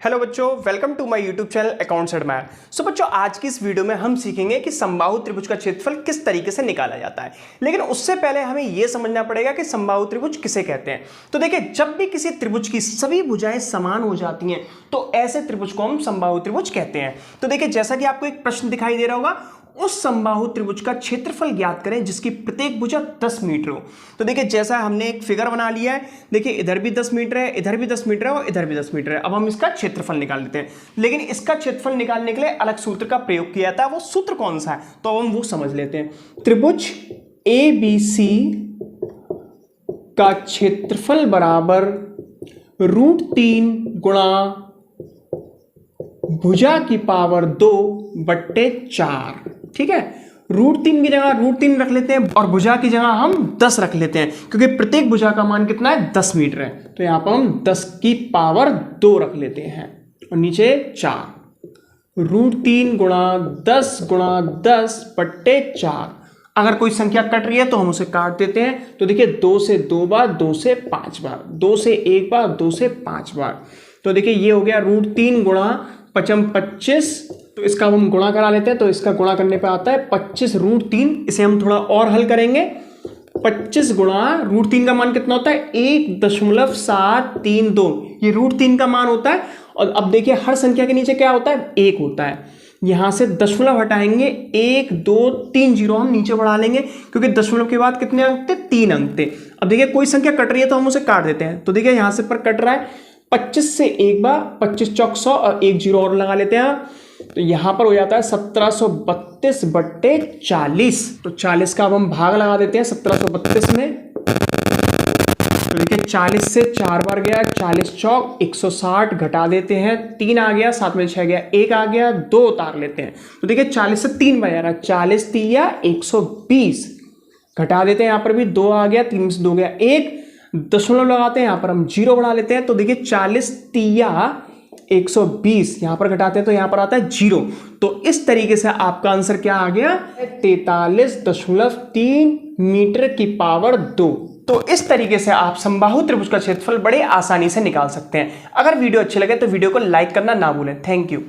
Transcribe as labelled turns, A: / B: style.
A: Hello बच्चों, welcome to my YouTube channel accounts admire. So बच्चों, आज की इस वीडियो में हम सीखेंगे कि समबाहु त्रिभुज का क्षेत्रफल किस तरीके से निकाला जाता है। लेकिन उससे पहले हमें यह समझना पड़ेगा कि समबाहु त्रिभुज किसे कहते हैं। तो देखिए, जब भी किसी त्रिभुज की सभी भुजाएं समान हो जाती हैं तो ऐसे त्रिभुज को हम समबाहु त्रिभुज कहते हैं। तो देखिए, जैसा कि आपको एक प्रश्न दिखाई दे रहा होगा, उस समबाहु त्रिभुज का क्षेत्रफल ज्ञात करें जिसकी प्रत्येक भुजा 10 मीटर हो। तो देखिए, जैसा हमने एक फिगर बना लिया है, देखिए इधर भी 10 मीटर है, इधर भी 10 मीटर है और इधर भी 10 मीटर है। अब हम इसका क्षेत्रफल निकाल लेते हैं। लेकिन इसका क्षेत्रफल निकालने के लिए अलग सूत्र का प्रयोग किया जाता है। वो सूत्र कौन सा है, तो हम वो समझ लेते हैं। त्रिभुज ABC का क्षेत्रफल बराबर √3 गुणा भुजा की पावर 2/4। ठीक है, √3 की जगह √3 रख लेते हैं और भुजा की जगह हम 10 रख लेते हैं, क्योंकि प्रत्येक भुजा का मान कितना है, 10 मीटर है। तो यहां पर हम 10 की पावर 2 रख लेते हैं और नीचे 4। √3 गुणा 10 गुणा 10/4। अगर कोई संख्या कट रही है तो हम उसे काट देते हैं। तो देखिए, 2 से 2 बार, 2 से 5 बार, 2 से 1 बार, 2 से 5 बार। तो देखिए, ये हो गया √3 गुणा 5 25। तो इसका हम गुणा करा लेते हैं। तो इसका गुणा करने पे आता है 25 √3। इसे हम थोड़ा और हल करेंगे। 25 गुणा √3 का मान कितना होता है, 1.732। ये √3 का मान होता है। और अब देखिए, हर संख्या के नीचे क्या होता है, 1 होता है। यहां से दशमलव हटाएंगे, 1 2 3 0 हम नीचे बढ़ा लेंगे, क्योंकि दशमलव के बाद कितने अंक थे, 3 अंक थे। अब देखिए, कोई संख्या कट रही है तो हम उसे काट देते हैं। तो देखिए, यहां से पर कट रहा है 25 से एक बार, 25 चौक 100 और 1 0 और लगा लेते हैं। तो यहां पर हो जाता है 1732/40। तो 40 का अब हम भाग लगा देते हैं 1732 में। तो देखिए, 40 से 4 बार गया, 40 चौक 160, घटा देते हैं, 3 आ गया, 7 में 6 गया, 1 आ गया, 2 उतार लेते हैं। तो देखिए, 40 से 3 बार जा रहा है, 40 3 120, घटा देते हैं, यहां पर भी 2 आ गया, 3 में से 2 गया, 1 दशमलव लगाते हैं, यहां पर हम 0 बढ़ा लेते हैं। तो देखिए, 40 3 120, यहां पर घटाते हैं तो यहां पर आता है 0। तो इस तरीके से आपका आंसर क्या आ गया, 43.3 मीटर की पावर 2। तो इस तरीके से आप समबाहु त्रिभुज का क्षेत्रफल बड़े आसानी से निकाल सकते हैं। अगर वीडियो अच्छे लगे तो वीडियो को लाइक करना ना भूलें। Thank you.